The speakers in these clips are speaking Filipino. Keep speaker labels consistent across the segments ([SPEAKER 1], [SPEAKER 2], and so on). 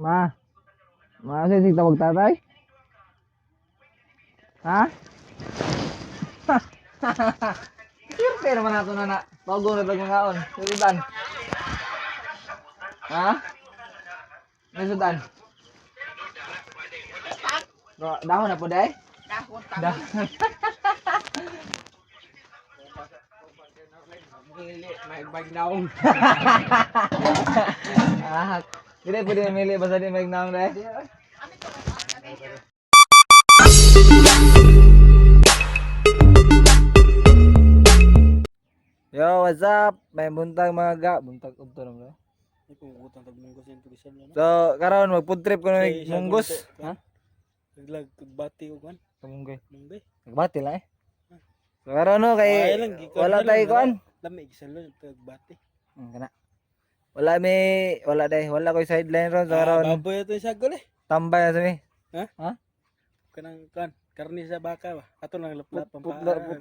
[SPEAKER 1] Ma, masih sing tawag tatay? Ha? Siyempre naman nato na na. Bago na bagong kaon. Sudan. Ha? May sudan. Dahon na po day? Dahon. May bagnaong. Ah, dire pwede mamili basta di bagnaong day. Yo, what's up? May buntag mga ga, buntag ubto naman.
[SPEAKER 2] Utang tag munggos yung tulisan na.
[SPEAKER 1] So, karon mag-food trip ko na munggos. Ha?
[SPEAKER 2] Naglag kagbati ko kan.
[SPEAKER 1] Kamunggay.
[SPEAKER 2] Munggay.
[SPEAKER 1] Nagbati lang eh. So, karon no kay wala tayo kuan.
[SPEAKER 2] Lami gisalo yung kagbati.
[SPEAKER 1] Kana. Wala day, wala koy sideline ron so karon.
[SPEAKER 2] Baboy ito yung sagol eh.
[SPEAKER 1] Tambay sa mi.
[SPEAKER 2] Ha?
[SPEAKER 1] Ha?
[SPEAKER 2] Kanang kan, karni sa baka ba. Ato lang laplap ang
[SPEAKER 1] Putla-
[SPEAKER 2] paa.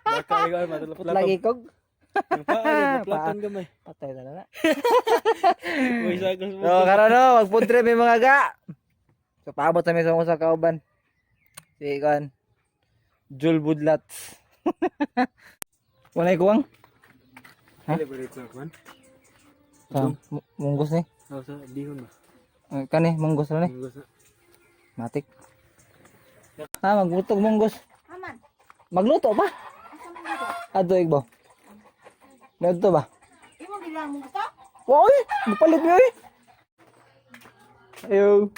[SPEAKER 2] Baka ikaw ay matulap-lap.
[SPEAKER 1] Lagi kog.
[SPEAKER 2] Ang paa, laplatan gamay.
[SPEAKER 1] Patay na na.
[SPEAKER 2] Uy, sagol mo.
[SPEAKER 1] So, karon no, mag-food trip mi mga ga. So, paabot sa mi sa usa ka uban. Si kuan. Jul Budlat. Walay kuwang. Ha?
[SPEAKER 2] Celebrate na kan.
[SPEAKER 1] Sa munggos ni.
[SPEAKER 2] Oh, sa bihon ba?
[SPEAKER 1] Kani munggos na ni.
[SPEAKER 2] Munggos na.
[SPEAKER 1] Matik. Ha, magbutog munggos.
[SPEAKER 3] Aman.
[SPEAKER 1] Magluto ba?
[SPEAKER 3] Asa man dito?
[SPEAKER 1] Ato igbo. Luto ba?
[SPEAKER 3] Imo bilang mo gusto?
[SPEAKER 1] Oy, mapalit mi oy. Ayo.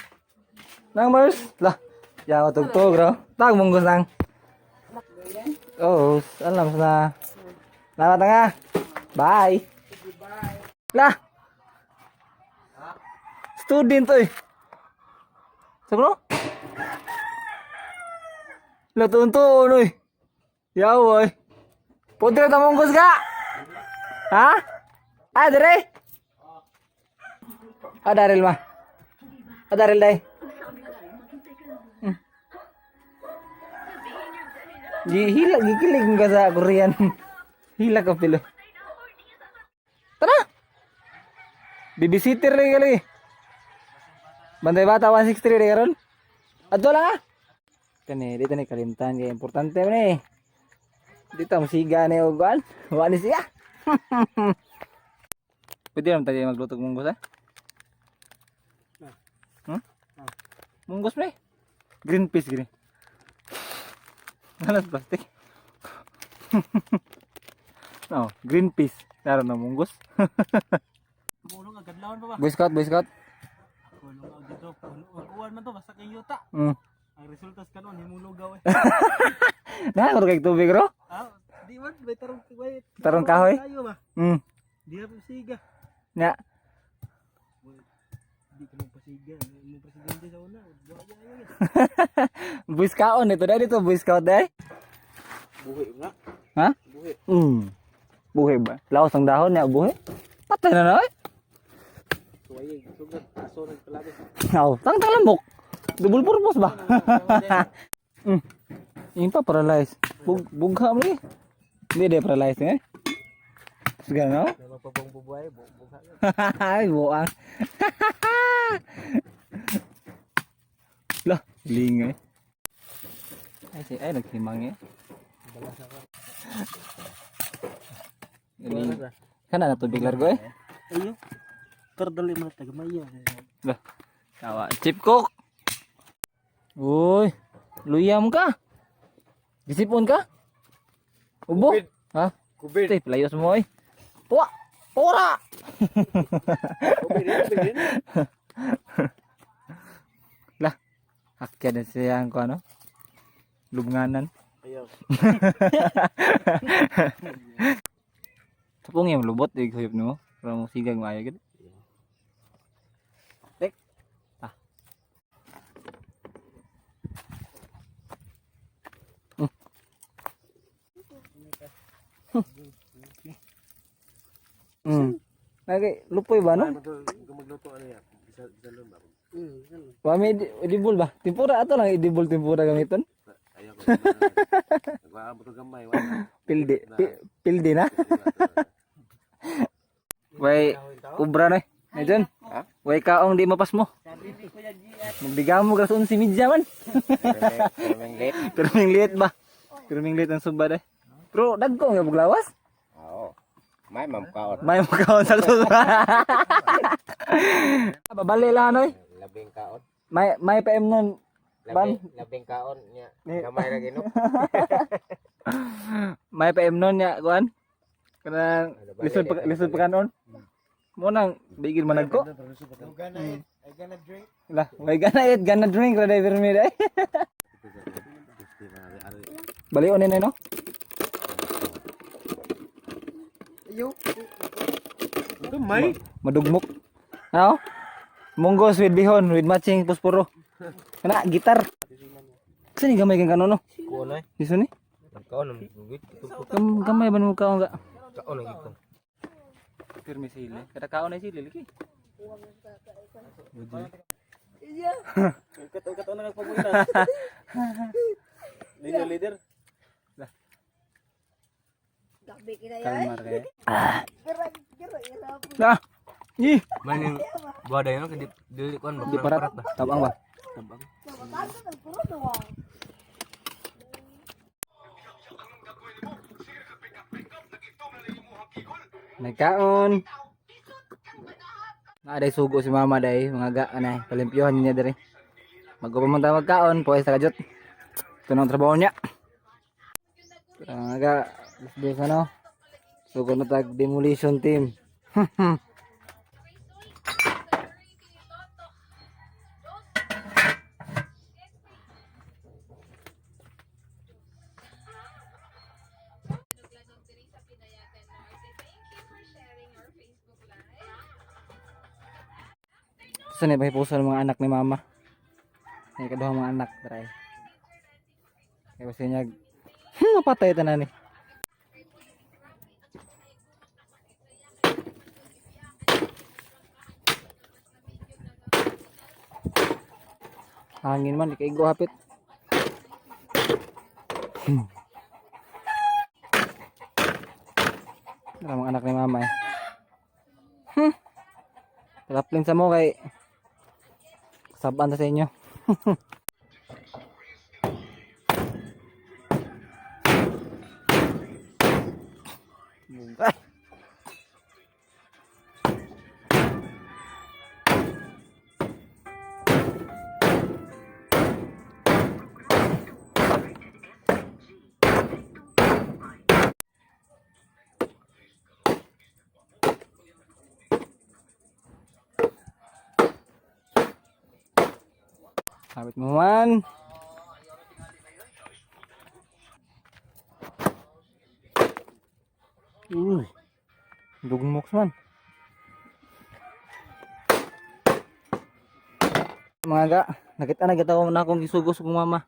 [SPEAKER 1] Nang Mars. Lah. Ya tugtog ro. Tag munggos nang. Oh, alam na. Salamat nga. Bye. Lah. Student oy. Sabro? Latunto oy. Yaw oy. Pudre ta munggos ka. Ha? Ah, dire. Adaril mah. Adaril dai. Hilag, gikilig ka sa Korean. Hilag ka pilo. Tara! Babysitter lagi kali. Banday bata 163 rin karon. Adto lang ah. Kani, dito ni kalimtan kaya importante man eh. Dito musiga ni ugan. Wa ni siya. Pwede naman tayo maglutog munggos ah. Hmm? Munggos pre. Green peas green. Alas plastic. No, green peas. Naroon na munggos.
[SPEAKER 2] Bulong agadlawan pa ba?
[SPEAKER 1] Boy Scout, Boy Scout.
[SPEAKER 2] Bulong agito. Uwan man to basta kay yuta.
[SPEAKER 1] Mm.
[SPEAKER 2] Ang resultas kanon himong lugaw eh.
[SPEAKER 1] Nakakot kay tubig ro?
[SPEAKER 2] Ah, di man may tarong may
[SPEAKER 1] Tarong kahoy?
[SPEAKER 2] Tayo ba?
[SPEAKER 1] Mm.
[SPEAKER 2] Di na pasiga.
[SPEAKER 1] Nya.
[SPEAKER 2] Di ka magpasiga. Yung presidente sa una. Buhay yan.
[SPEAKER 1] Boy Scout ito dahil dito Boy Scout dahil.
[SPEAKER 2] Buhay nga.
[SPEAKER 1] Ha?
[SPEAKER 2] Buhay.
[SPEAKER 1] Buhay ba? Laos ang dahon niya buhay. Patay na na eh.
[SPEAKER 2] Suwayig. Sugat. Aso ng palagi.
[SPEAKER 1] Aw, tang lamok. Double purpose ba? Yung pa paralyze. Bugha mo eh. Hindi dia paralyze eh. Sige no?
[SPEAKER 2] Mapapang bubuhay. Buhay.
[SPEAKER 1] Ay, buang. Lah, lingay. Ay, nagsimang eh.
[SPEAKER 2] Balas ako.
[SPEAKER 1] Kana na tubig largo eh.
[SPEAKER 2] Ayo. Kardali mo na tagamaya.
[SPEAKER 1] Lah, tawa. Chip cook. Uy, luyam ka. Gisipon ka? Ubo? Ha?
[SPEAKER 2] Kubid.
[SPEAKER 1] Tay, pelayos mo eh. Tuwa! Pora!
[SPEAKER 2] Kubid.
[SPEAKER 1] Lah, hakya na siya ang ano? Lubnganan.
[SPEAKER 2] Ayaw.
[SPEAKER 1] Sapong yung lubot, huyop mo. Para mo sigang maayo gid. Tek. Ah. Lagi lupoy ba no?
[SPEAKER 2] Magluto ano yan? Bisa lon ba?
[SPEAKER 1] Wami edibol ba? Tempura ato lang edibol tempura gamiton.
[SPEAKER 2] Ayaw ko. Nagwaam to gamay.
[SPEAKER 1] Pildi na. Way ubra na. Medyon.
[SPEAKER 4] Ha?
[SPEAKER 1] Way kaong di mapas mo. Magbigaw mo gasun si Midya man.
[SPEAKER 4] Perming late.
[SPEAKER 1] Pero ming liit ba? Pero ming liit ang sumba deh. Pero dagko nga buglawas.
[SPEAKER 4] Oo. May mamkaon.
[SPEAKER 1] May mo kaon sa sumba. Babali lang noy.
[SPEAKER 4] Labing kaon.
[SPEAKER 1] May PM nun. Ban.
[SPEAKER 4] Labing kaon niya.
[SPEAKER 1] Ni-
[SPEAKER 4] Gamay ra ginoo.
[SPEAKER 1] May PM nun niya kuan. Kanang lisod pa kanon. Mo nang bigil managko.
[SPEAKER 2] I gonna drink.
[SPEAKER 1] Lah, way gana drink ra dai permi dai. Bali onin no?
[SPEAKER 2] Gamay.
[SPEAKER 1] Madugmok. Ano? Munggos with bihon with matching posporo. Kana gitar. Sini gamay kang kanono.
[SPEAKER 4] Kuon ay.
[SPEAKER 1] Diso ni?
[SPEAKER 4] Kaon ang gugit.
[SPEAKER 1] Gamay ba mo kaon ga?
[SPEAKER 4] Kaon ang gito.
[SPEAKER 1] Pirmi sili. Kada kaon ay sili lagi.
[SPEAKER 2] Kat na nagpapunta. Leader.
[SPEAKER 3] Gabi kita ya.
[SPEAKER 1] Kalmar kay.
[SPEAKER 3] Kira.
[SPEAKER 1] Nah. Ih,
[SPEAKER 4] Maning buada yun kadi dili kon
[SPEAKER 1] di parat. Tabang ba?
[SPEAKER 4] Tabang.
[SPEAKER 3] Tayo ng puro doang.
[SPEAKER 1] Nagkaon. Na day sugo si mama day mga ga anay palimpyohan niya diri. Magpamunta magkaon po sa kajot. Tunong trabaho niya. Mga ga this ano. Sugo na tag demolition team. Saan ba puso ng mga anak ni mama? May kaduhang mga anak try. Kaya kasi niya napatay tanan ni. Hangin man, di kaigo hapit. Wala mga anak ni mama eh. Talaplin sa mo kay saban sa inyo. Sabit mo man. Dugmok man. Mga ga, nakita na kita ko na akong gisugos kong mama.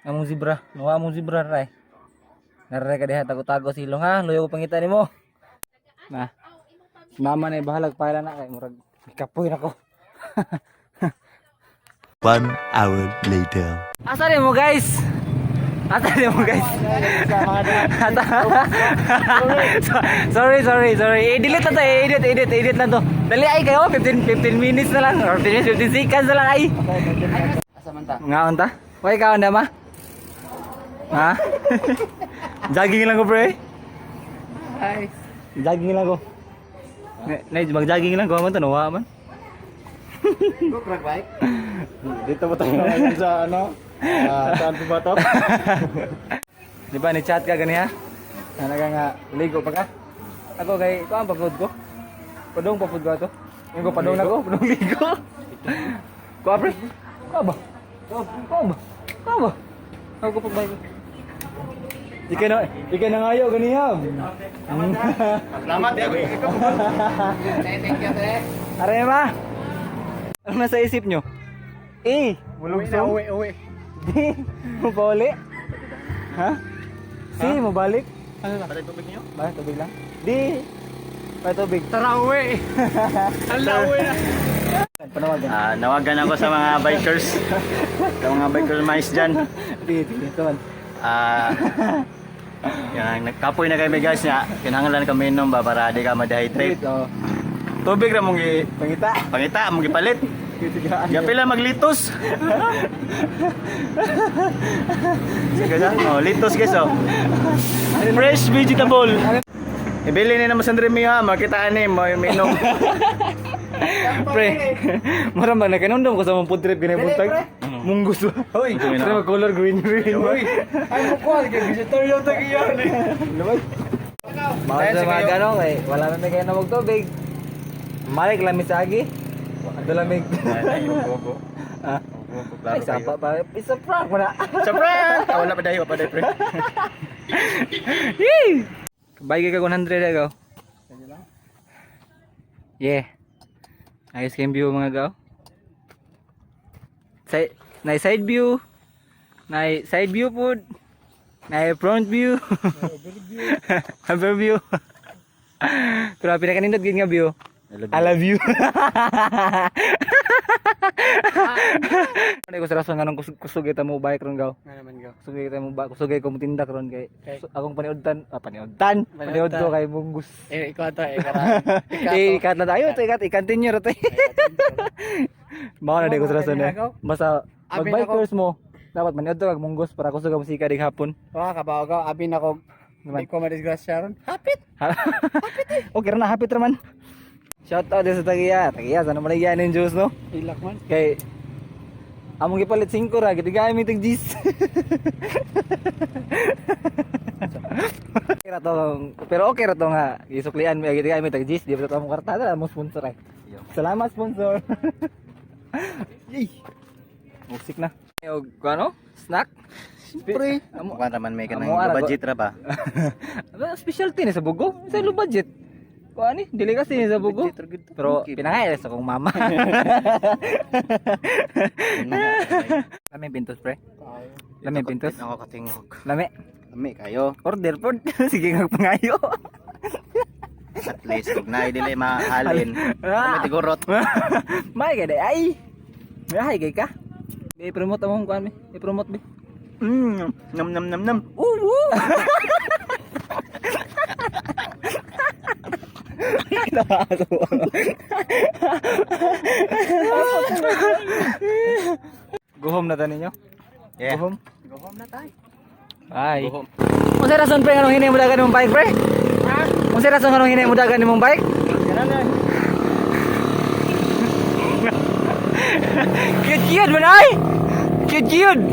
[SPEAKER 1] Among zebra, nuha among zebra ray. Naray ka diha tago-tago silong ha, luyo ko pangita nimo. Nah. Si mama na bahalag pala na kay murag kapoy nako.
[SPEAKER 5] 1 hour later.
[SPEAKER 1] Asan mo guys? Asan mo guys? Sorry. I-delete na to, edit na to. Dali ay kayo, 15 minutes na lang or 15 seconds na lang ay.
[SPEAKER 4] Asa man ta?
[SPEAKER 1] Ngaon ta? Why ka onda ma? Ha? Jogging lang ko pre.
[SPEAKER 4] Hi.
[SPEAKER 1] Jogging lang ko. Mag-jogging lang ko man to, nawa man.
[SPEAKER 4] Crack bike.
[SPEAKER 2] Dito ba tayo ngayon sa ano? Saan po ba to?
[SPEAKER 1] Di ba ni chat ka gani ha? Sana ka nga ligo pa ka. Ako kay ko ang pagod ko. Padong papud ko to. Yung ko padong na ko, padong ligo. Ko apre. Ko ba? Ko ba? Ako pa ba? Ika na ngayo gani ha.
[SPEAKER 2] Salamat ya.
[SPEAKER 4] Thank you, te.
[SPEAKER 1] Are ma. Ano nasa isip nyo?
[SPEAKER 2] Uwi na, uwi.
[SPEAKER 1] Di mo pa uli? Ha? Si, mo balik?
[SPEAKER 2] Ano na? Patay tubig niyo?
[SPEAKER 1] Bakit tubig lang? Di. May tubig.
[SPEAKER 2] Tara, uwi. Hala, uwi na.
[SPEAKER 1] Panawagan.
[SPEAKER 6] Nawagan ako sa mga bikers. Sa mga bikers mais dyan.
[SPEAKER 1] Sige, ito man.
[SPEAKER 6] Yan, nagkapoy na kami guys niya. Kinahanglan kami inom ba para di ka ma-dehydrate.
[SPEAKER 1] Oh.
[SPEAKER 6] Tubig ra mong
[SPEAKER 1] Pangita.
[SPEAKER 6] pangita mong gipalit. Gapila maglitos. Sige na. Oh, litos guys oh. Fresh vegetable. Ibili ni naman sa Andremi ha, makitaan ni mo minom.
[SPEAKER 1] Pre, mura ba nakanundom ko sa mong food trip ganay buntag? Munggus ba? Hoy,
[SPEAKER 6] Ito,
[SPEAKER 1] pre color green green. Hoy,
[SPEAKER 2] Ay mo ko kay visitor yung tagiyan.
[SPEAKER 1] mga sa mga ganong eh, wala na kayo na magtubig. Malik lamig sa agi. Ado lamig. Ah, ay sapa pa. Isa prank mo na.
[SPEAKER 6] Sobra. Wala pa dayo pre.
[SPEAKER 1] Yee! Kabay ka 100 agaw. Yeah. Ayos kayong view mga gaw. Side view. Side view po. Front view. Overview. Pero pinakanindot gid nga view. I love you. Ano ko sa rason nganong kusugay ta mo bike ron gaw.
[SPEAKER 2] Nga naman gaw.
[SPEAKER 1] Kusugay ko mo tindak ron kay akong paniudtan, paniud ko kay munggus.
[SPEAKER 2] Ikaw to karang.
[SPEAKER 1] Ikat na tayo, i-continue ra tay. Mao na di ko sa rason eh. Basta mag-bikers mo, dapat maniud to kag munggus para kusugay mo sika dig hapon.
[SPEAKER 2] Wa kabaw gaw abi na ko.
[SPEAKER 1] Naman.
[SPEAKER 2] Di ko madisgrasya ron. Hapit.
[SPEAKER 1] Okay ra na hapit ra man. Shout out din sa Tagiya. Tagiya, sana malagyan yung juice, no?
[SPEAKER 2] Ilak man.
[SPEAKER 1] Kay, among gipalit 5 ra, gitigay mi tig 10. Okay ra to, pero okay ra to nga. Isuklian mi, gitigay mi tig 10. Di ba ito among kartada, among sponsor ay. Salamat, sponsor. Yay! Musik na. O, ano? Snack? Siyempre.
[SPEAKER 6] Amo naman may
[SPEAKER 1] kanang budget
[SPEAKER 6] ra ba?
[SPEAKER 1] Specialty ni sa bugo. Sa low budget. Ko ani, dili kasi ni sa bugo. Pero pinangay sa kong mama. Lami pintos pre. Lami pintos.
[SPEAKER 6] Ako katingog.
[SPEAKER 1] Lami.
[SPEAKER 6] Lami kayo.
[SPEAKER 1] Order po. Sige nga pangayo.
[SPEAKER 6] At least kung na dili mahalin. Kami tigurot.
[SPEAKER 1] May gade ay. Ay gay ka. I-promote among kuan mi. I-promote mi.
[SPEAKER 6] Nam.
[SPEAKER 1] Guhom na tanin nyo?
[SPEAKER 6] Yeah.
[SPEAKER 1] Guhom na tayo. Ay. Kung sa rason pre anong hinay mo dagan mong bike pre? Ha? Kung sa rason anong hinay mo dagan mong bike? Cute man ay! Cute!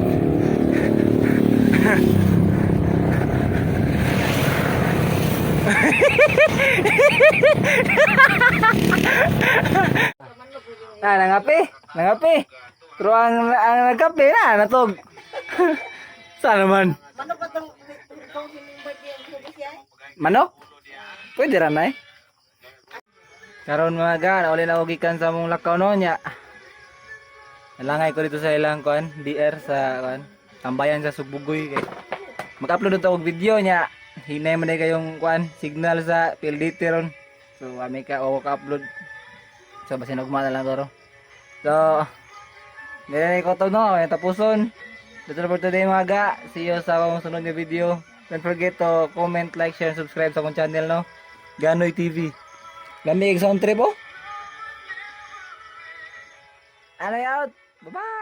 [SPEAKER 1] Nangapi. Pero ang nagkape na, natog. Saan naman?
[SPEAKER 3] Manok ba itong birthday ang subis yan?
[SPEAKER 1] Manok? Pwede rin na eh. Karon mga ga, nauli na ugikan sa mong lakaw no nya. Nalangay ko dito sa ilang kuan, DR sa kuan, tambayan sa Subugoy kay. Mag-upload ito og video nya. Hinay man kayong kuan, signal sa PLDT ron. So ami ka upload. So basin ugma na lang goro. So ganyan ko to no, tapuson. That's all for today mga ga. See you sa mga sunod na video. Don't forget to comment, like, share, and subscribe sa akong channel no. Ganoy TV. Lamig sound trip oh. Ano out? Bye-bye!